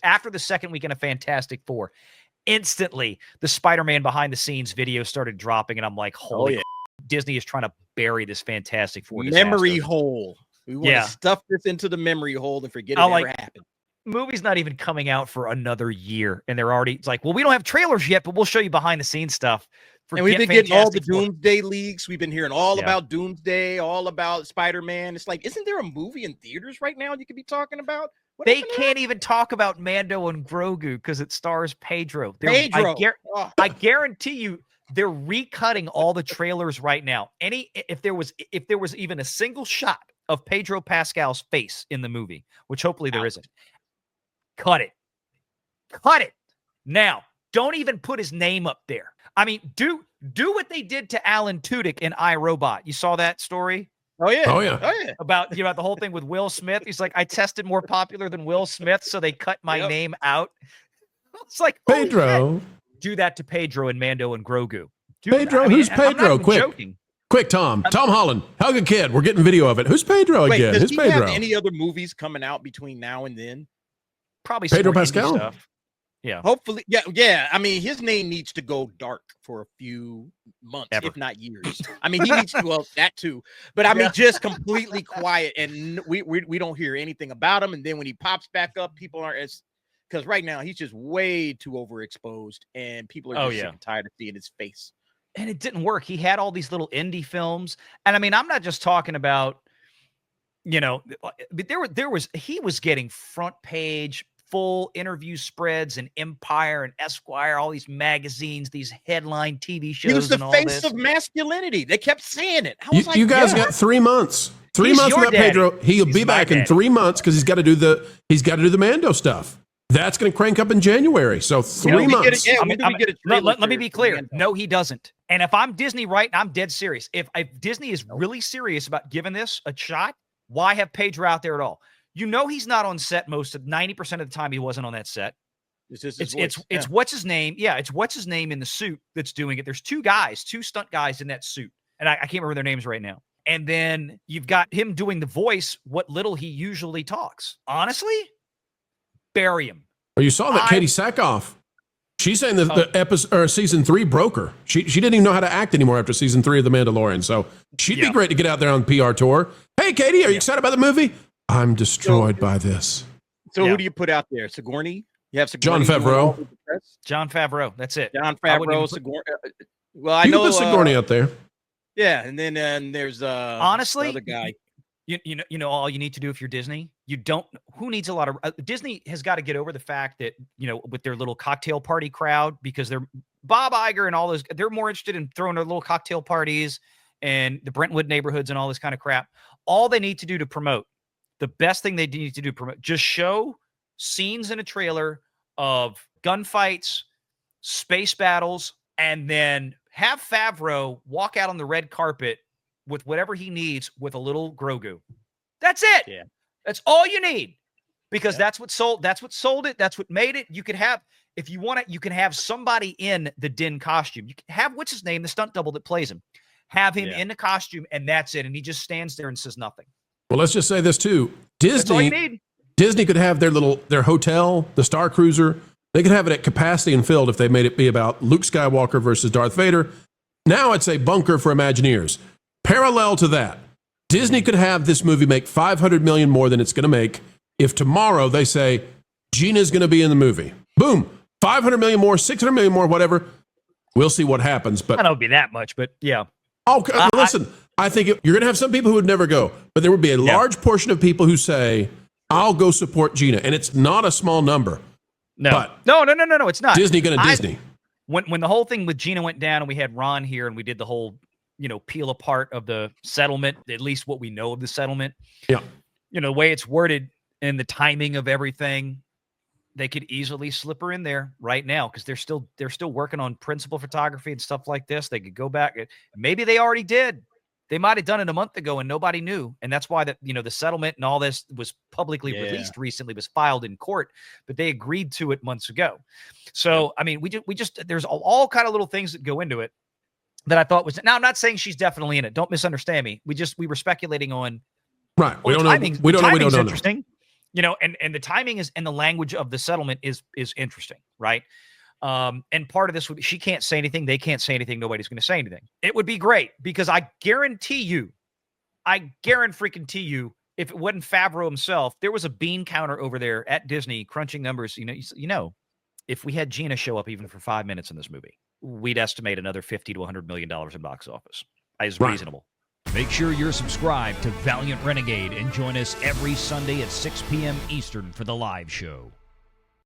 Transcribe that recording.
after the second weekend of Fantastic Four, instantly the Spider-Man behind the scenes video started dropping, and I'm like, holy Disney is trying to bury this Fantastic Four memory disaster. hole. We want to stuff this into the memory hole and forget it ever happened. Movie's not even coming out for another year, and they're already, it's like, well, we don't have trailers yet, but we'll show you behind the scenes stuff. And we've been getting all the Doomsday leaks. We've been hearing all about Doomsday, all about Spider-Man. It's like, isn't there a movie in theaters right now you could be talking about? They can't even talk about Mando and Grogu because it stars Pedro. I guarantee you they're recutting all the trailers right now. If there was even a single shot of Pedro Pascal's face in the movie, which hopefully there isn't, cut it. Cut it. Now, don't even put his name up there. I mean, do what they did to Alan Tudyk in iRobot. You saw that story? Oh yeah. About the whole thing with Will Smith. He's like, I tested more popular than Will Smith, so they cut my name out. It's like, Pedro. Do that to Pedro and Mando and Grogu. Who's Pedro? Quick, Tom Holland, hug a kid. We're getting video of it. Who's Pedro again? Does Who's he Pedro? have any other movies coming out between now and then? Probably Pedro Pascal stuff. Yeah. Hopefully. Yeah. I mean, his name needs to go dark for a few months, if not years. I mean, he needs to, well, that too. But I mean, just completely quiet, and we don't hear anything about him. And then when he pops back up, people aren't as, because right now he's just way too overexposed, and people are just sick and tired of seeing his face. And it didn't work. He had all these little indie films. And I mean, I'm not just talking about, but he was getting front page, full interview spreads and Empire and Esquire, all these magazines, these headline TV shows. He was the face of masculinity. They kept saying it. You guys got 3 months. 3 months without Pedro. He'll be back in 3 months because he's got to do the Mando stuff. That's going to crank up in January. So 3 months. Let me be clear. No, he doesn't. And if I'm Disney, right, I'm dead serious. If Disney is really serious about giving this a shot, why have Pedro out there at all? He's not on set 90% of the time. He wasn't on that set. It's what's his name? Yeah, it's what's his name in the suit that's doing it. There's two stunt guys in that suit, and I can't remember their names right now. And then you've got him doing the voice, what little he usually talks. Honestly, bury him. Oh, you saw that Katie Sackhoff. She's saying that the episode or season 3 broke her. She didn't even know how to act anymore after season 3 of The Mandalorian. So she'd be great to get out there on PR tour. Hey, Katie, are you excited about the movie? I'm destroyed by this. So who do you put out there? Sigourney? You have John Sigourney. Favreau. John Favreau. That's it. John Favreau. Sigourney. Well, I you know can put Sigourney out there. Yeah, and then there's honestly the other guy. You know, all you need to do if you're Disney, who needs a lot of Disney has got to get over the fact that, with their little cocktail party crowd, because they're Bob Iger and all those, they're more interested in throwing their little cocktail parties and the Brentwood neighborhoods and all this kind of crap. All they need to do to promote, the best thing they need to do promote, just show scenes in a trailer of gunfights, space battles, and then have Favreau walk out on the red carpet with whatever he needs with a little Grogu. That's it. Yeah. That's all you need, because that's what sold it. That's what made it. You could have, if you want it, you can have somebody in the Din costume. You can have, what's his name? The stunt double that plays him. Have him in the costume, and that's it. And he just stands there and says nothing. Well, let's just say this too. Disney could have their hotel, the Star Cruiser. They could have it at capacity and filled if they made it be about Luke Skywalker versus Darth Vader. Now it's a bunker for Imagineers. Parallel to that, Disney could have this movie make $500 million more than it's going to make if tomorrow they say Gina's going to be in the movie. Boom, $500 million more, $600 million more, whatever. We'll see what happens. But I don't be that much, but yeah. Okay, listen. I think you're going to have some people who would never go, but there would be a large portion of people who say, "I'll go support Gina," and it's not a small number. No, it's not. Disney going to Disney. When the whole thing with Gina went down, and we had Ron here, and we did the whole, peel apart of the settlement, at least what we know of the settlement. Yeah. The way it's worded and the timing of everything, they could easily slip her in there right now because they're still working on principal photography and stuff like this. They could go back. Maybe they already did. They might have done it a month ago and nobody knew. And that's why the settlement and all this was publicly released recently, was filed in court, but they agreed to it months ago. So, I mean, we just there's all kind of little things that go into it that I thought was, now I'm not saying she's definitely in it. Don't misunderstand me. We were speculating on, right. We don't know. We don't know. Interesting. You know, and the timing is, and the language of the settlement is interesting, right? And part of this would be, she can't say anything, they can't say anything, nobody's going to say anything. It would be great because I guarantee you, if it wasn't Favreau himself, there was a bean counter over there at Disney crunching numbers. You know, if we had Gina show up even for 5 minutes in this movie, we'd estimate another $50 to $100 million in box office. Is reasonable. Make sure you're subscribed to Valiant Renegade and join us every Sunday at 6 p.m. Eastern for the live show.